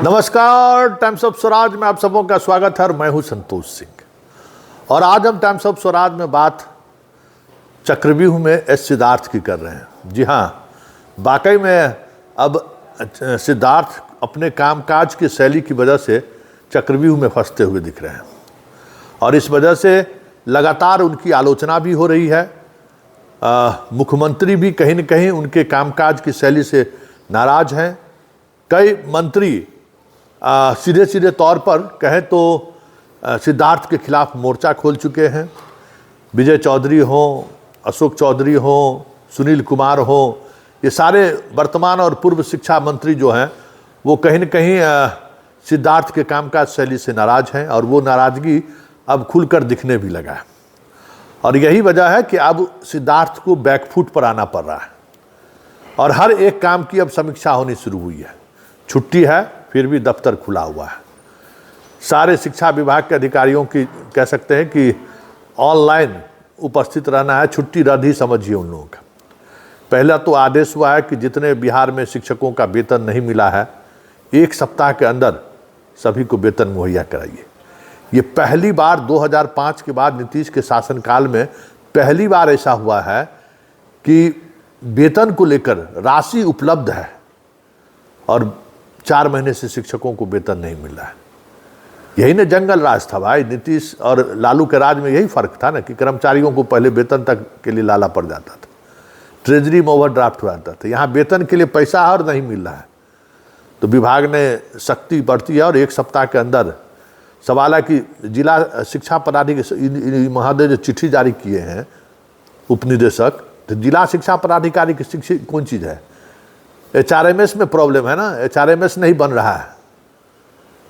नमस्कार, times of Swaraj में आप सबों का स्वागत है और मैं हूं संतोष सिंह। और आज हम टाइम्स ऑफ स्वराज में बात चक्रव्यूह में एस सिद्धार्थ की कर रहे हैं। जी हाँ, वाकई में अब सिद्धार्थ अपने कामकाज की शैली की वजह से चक्रव्यूह में फंसते हुए दिख रहे हैं और इस वजह से लगातार उनकी आलोचना भी हो रही है। मुख्यमंत्री भी कहीं न कहीं उनके कामकाज की शैली से नाराज हैं। कई मंत्री सीधे सीधे तौर पर कहें तो सिद्धार्थ के खिलाफ मोर्चा खोल चुके हैं। विजय चौधरी हों, अशोक चौधरी हों, सुनील कुमार हों, ये सारे वर्तमान और पूर्व शिक्षा मंत्री जो हैं वो कहीं न कहीं सिद्धार्थ के कामकाज शैली से नाराज हैं और वो नाराज़गी अब खुलकर दिखने भी लगा है। और यही वजह है कि अब सिद्धार्थ को बैकफुट पर आना पड़ रहा है और हर एक काम की अब समीक्षा होनी शुरू हुई है। छुट्टी है फिर भी दफ्तर खुला हुआ है। सारे शिक्षा विभाग के अधिकारियों की कह सकते हैं कि ऑनलाइन उपस्थित रहना है, छुट्टी रद्द ही समझिए उन लोगों का। पहला तो आदेश हुआ है कि जितने बिहार में शिक्षकों का वेतन नहीं मिला है, 1 सप्ताह के अंदर सभी को वेतन मुहैया कराइए। ये पहली बार 2005 के बाद नीतीश के शासनकाल में पहली बार ऐसा हुआ है कि वेतन को लेकर राशि उपलब्ध है और 4 महीने से शिक्षकों को वेतन नहीं मिल रहा है। यही ना जंगल राज था भाई। नीतीश और लालू के राज में यही फर्क था ना कि कर्मचारियों को पहले वेतन तक के लिए लाला पड़ जाता था, ट्रेजरी में ओवरड्राफ्ट हो जाता था। यहाँ वेतन के लिए पैसा और नहीं मिल रहा है तो विभाग ने सख्ती बढ़ती है और 1 सप्ताह के अंदर सवाल है कि जिला शिक्षा पदाधिकारी महोदय जो चिट्ठी जारी किए हैं उपनिदेशक, तो जिला शिक्षा पदाधिकारी की शिक्षक कौन चीज़ है? HRMS में प्रॉब्लम है ना, HRMS नहीं बन रहा है।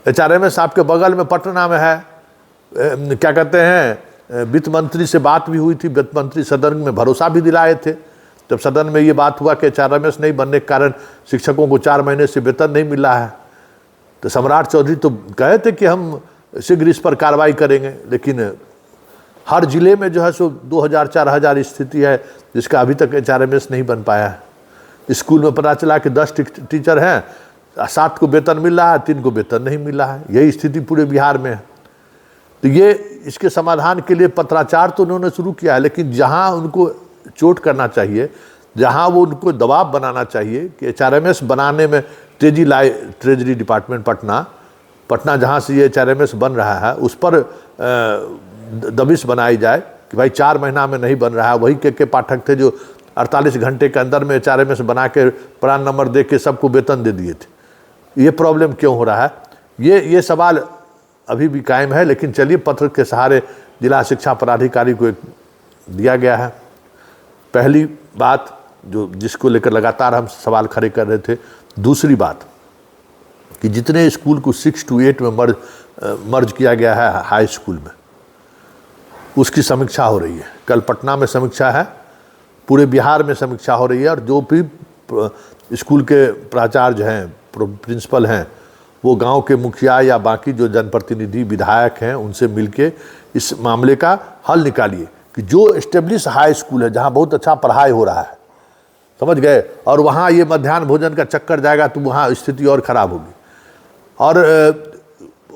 HRMS आपके बगल में पटना में है। क्या कहते हैं, वित्त मंत्री से बात भी हुई थी, वित्त मंत्री सदन में भरोसा भी दिलाए थे। जब सदन में ये बात हुआ कि HRMS नहीं बनने के कारण शिक्षकों को 4 महीने से वेतन नहीं मिला है, तो सम्राट चौधरी तो कहे थे कि हम शीघ्र इस पर कार्रवाई करेंगे। लेकिन हर जिले में जो है सो 2000-4000 स्थिति है जिसका अभी तक HRMS नहीं बन पाया है। स्कूल में पता चला कि 10 टीचर हैं, 7 को वेतन मिल रहा है, 3 को वेतन नहीं मिल रहा है। यही स्थिति पूरे बिहार में है। तो ये इसके समाधान के लिए पत्राचार तो उन्होंने शुरू किया है, लेकिन जहां उनको चोट करना चाहिए, जहां वो उनको दबाव बनाना चाहिए कि HRMS बनाने में ट्रेजरी डिपार्टमेंट पटना जहां से ये HRMS बन रहा है उस पर दबिश बनाई जाए कि भाई 4 महीना में नहीं बन रहा है। वही के पाठक थे जो 48 घंटे के अंदर में HRMS बना के प्रान नंबर दे के सबको वेतन दे दिए थे। ये प्रॉब्लम क्यों हो रहा है? ये सवाल अभी भी कायम है। लेकिन चलिए, पत्र के सहारे जिला शिक्षा पदाधिकारी को एक दिया गया है। पहली बात जिसको लेकर लगातार हम सवाल खड़े कर रहे थे। दूसरी बात कि जितने स्कूल को 6 to 8 में मर्ज किया गया है हाई स्कूल में, उसकी समीक्षा हो रही है। कल पटना में समीक्षा है, पूरे बिहार में समीक्षा हो रही है और जो भी स्कूल के प्राचार्य हैं, प्रिंसिपल हैं, वो गांव के मुखिया या बाकी जो जनप्रतिनिधि विधायक हैं उनसे मिलके इस मामले का हल निकालिए कि जो एस्टेब्लिश हाई स्कूल है जहां बहुत अच्छा पढ़ाई हो रहा है, समझ गए, और वहाँ ये मध्याह्न भोजन का चक्कर जाएगा तो वहाँ स्थिति और ख़राब होगी। और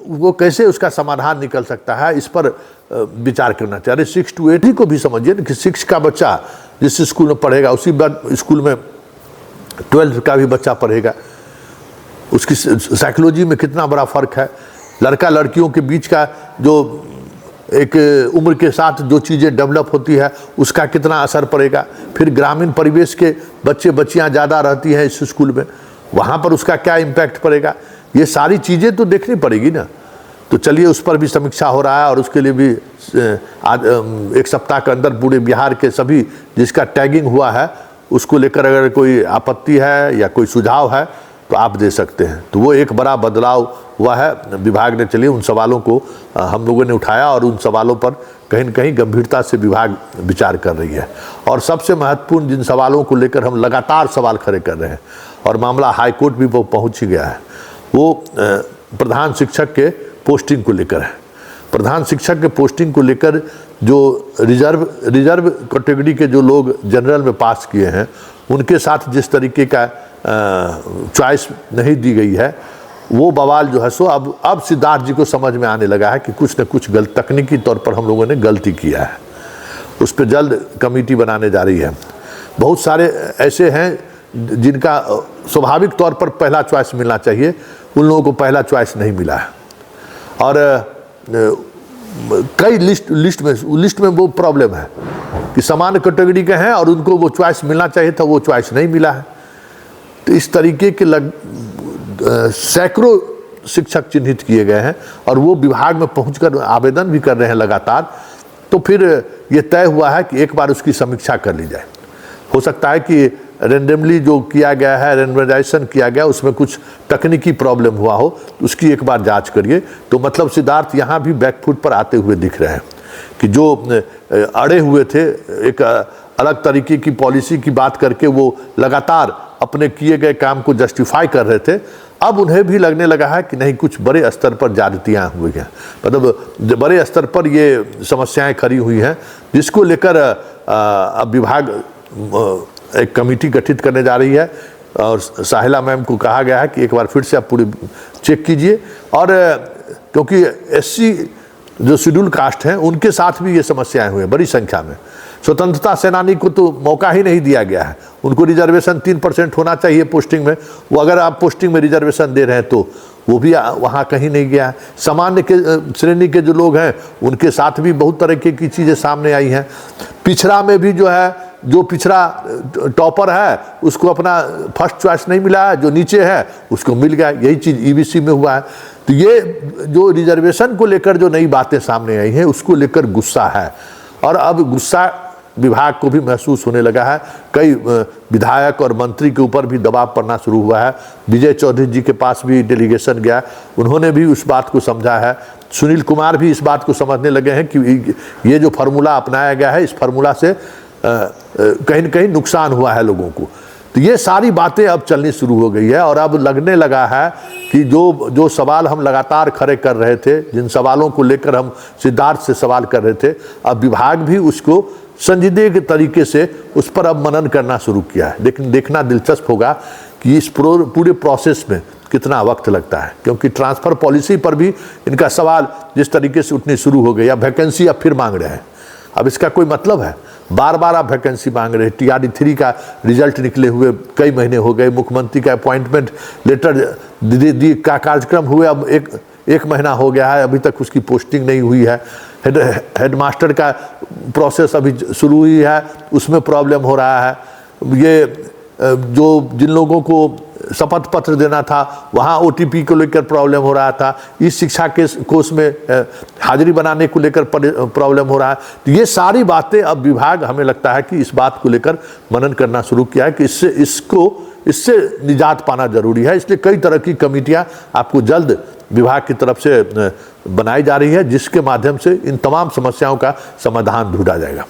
वो कैसे उसका समाधान निकल सकता है, इस पर विचार करना चाहिए। 6 to 8 ही को भी समझिए कि 6 का बच्चा जिस स्कूल में पढ़ेगा उसी स्कूल में 12 का भी बच्चा पढ़ेगा। उसकी साइकोलॉजी में कितना बड़ा फ़र्क है। लड़का लड़कियों के बीच का जो एक उम्र के साथ जो चीज़ें डेवलप होती है उसका कितना असर पड़ेगा। फिर ग्रामीण परिवेश के बच्चे बच्चियाँ ज़्यादा रहती हैं इस स्कूल में, वहाँ पर उसका क्या इम्पैक्ट पड़ेगा। ये सारी चीज़ें तो देखनी पड़ेगी ना। तो चलिए, उस पर भी समीक्षा हो रहा है और उसके लिए भी 1 सप्ताह के अंदर पूरे बिहार के सभी जिसका टैगिंग हुआ है उसको लेकर अगर कोई आपत्ति है या कोई सुझाव है तो आप दे सकते हैं। तो वो एक बड़ा बदलाव हुआ है विभाग ने। चलिए, उन सवालों को हम लोगों ने उठाया और उन सवालों पर कहीं न कहीं गंभीरता से विभाग विचार कर रही है। और सबसे महत्वपूर्ण जिन सवालों को लेकर हम लगातार सवाल खड़े कर रहे हैं और मामला हाईकोर्ट भी पहुँच ही गया है, वो प्रधान शिक्षक के पोस्टिंग को लेकर है। प्रधान शिक्षक के पोस्टिंग को लेकर जो रिजर्व कैटेगरी के जो लोग जनरल में पास किए हैं उनके साथ जिस तरीके का चॉइस नहीं दी गई है वो बवाल जो है सो अब सिद्धार्थ जी को समझ में आने लगा है कि कुछ न कुछ तकनीकी तौर पर हम लोगों ने गलती किया है। उस पर जल्द कमेटी बनाने जा रही है। बहुत सारे ऐसे हैं जिनका स्वाभाविक तौर पर पहला चॉइस मिलना चाहिए, उन लोगों को पहला चॉइस नहीं मिला है। और कई लिस्ट में वो प्रॉब्लम है कि सामान्य कैटेगरी के हैं और उनको वो चॉइस मिलना चाहिए था, वो चॉइस नहीं मिला है। तो इस तरीके के सैकड़ों शिक्षक चिन्हित किए गए हैं और वो विभाग में पहुंचकर आवेदन भी कर रहे हैं लगातार। तो फिर ये तय हुआ है कि एक बार उसकी समीक्षा कर ली जाए। हो सकता है कि रेंडमली जो किया गया है, रेंडमाइजेशन किया गया, उसमें कुछ तकनीकी प्रॉब्लम हुआ हो, तो उसकी एक बार जांच करिए। तो मतलब सिद्धार्थ यहाँ भी बैकफुट पर आते हुए दिख रहे हैं कि जो अड़े हुए थे, एक अलग तरीके की पॉलिसी की बात करके वो लगातार अपने किए गए काम को जस्टिफाई कर रहे थे, अब उन्हें भी लगने लगा है कि नहीं, कुछ बड़े स्तर पर ज्यादतियाँ हुई हैं, मतलब बड़े स्तर पर ये समस्याएं खड़ी हुई हैं, जिसको लेकर अब विभाग एक कमेटी गठित करने जा रही है। और साहिला मैम को कहा गया है कि एक बार फिर से आप पूरी चेक कीजिए। और क्योंकि एससी जो शेड्यूल कास्ट हैं उनके साथ भी ये समस्याएं हुई हैं बड़ी संख्या में। स्वतंत्रता सेनानी को तो मौका ही नहीं दिया गया है, उनको रिजर्वेशन 3% होना चाहिए पोस्टिंग में, वो अगर आप पोस्टिंग में रिजर्वेशन दे रहे हैं तो वो भी वहाँ कहीं नहीं गया है। सामान्य के श्रेणी के जो लोग हैं उनके साथ भी बहुत तरह की चीज़ें सामने आई हैं। पिछड़ा में भी जो है, जो पिछड़ा टॉपर है उसको अपना फर्स्ट चॉइस नहीं मिला है, जो नीचे है उसको मिल गया। यही चीज़ ईबीसी में हुआ है। तो ये जो रिजर्वेशन को लेकर जो नई बातें सामने आई हैं उसको लेकर गुस्सा है, और अब गुस्सा विभाग को भी महसूस होने लगा है। कई विधायक और मंत्री के ऊपर भी दबाव पड़ना शुरू हुआ है। विजय चौधरी जी के पास भी डेलीगेशन गया, उन्होंने भी उस बात को समझा है। सुनील कुमार भी इस बात को समझने लगे हैं कि ये जो फार्मूला अपनाया गया है, इस फार्मूला से कहीं न कहीं नुकसान हुआ है लोगों को। तो ये सारी बातें अब चलनी शुरू हो गई है, और अब लगने लगा है कि जो सवाल हम लगातार खड़े कर रहे थे, जिन सवालों को लेकर हम सिद्धार्थ से सवाल कर रहे थे, अब विभाग भी उसको संजीदगी के तरीके से उस पर अब मनन करना शुरू किया है। लेकिन देखना दिलचस्प होगा कि इस पूरे प्रोसेस में कितना वक्त लगता है, क्योंकि ट्रांसफ़र पॉलिसी पर भी इनका सवाल जिस तरीके से उठनी शुरू हो गई। अब वैकेंसी अब फिर मांग रहे हैं। अब इसका कोई मतलब है? बार बार आप वैकेंसी मांग रहे हैं। TRD 3 का रिजल्ट निकले हुए कई महीने हो गए, मुख्यमंत्री का अपॉइंटमेंट लेटर का कार्यक्रम हुए अब एक महीना हो गया है, अभी तक उसकी पोस्टिंग नहीं हुई है। हेडमास्टर का प्रोसेस अभी शुरू हुई है, उसमें प्रॉब्लम हो रहा है। ये जो जिन लोगों को शपथ पत्र देना था वहाँ OTP को लेकर प्रॉब्लम हो रहा था। इस शिक्षा के कोर्स में हाजिरी बनाने को लेकर प्रॉब्लम हो रहा है। तो ये सारी बातें अब विभाग, हमें लगता है कि इस बात को लेकर मनन करना शुरू किया है कि इससे निजात पाना जरूरी है। इसलिए कई तरह की कमेटियाँ आपको जल्द विभाग की तरफ से बनाई जा रही है, जिसके माध्यम से इन तमाम समस्याओं का समाधान ढूंढा जाएगा।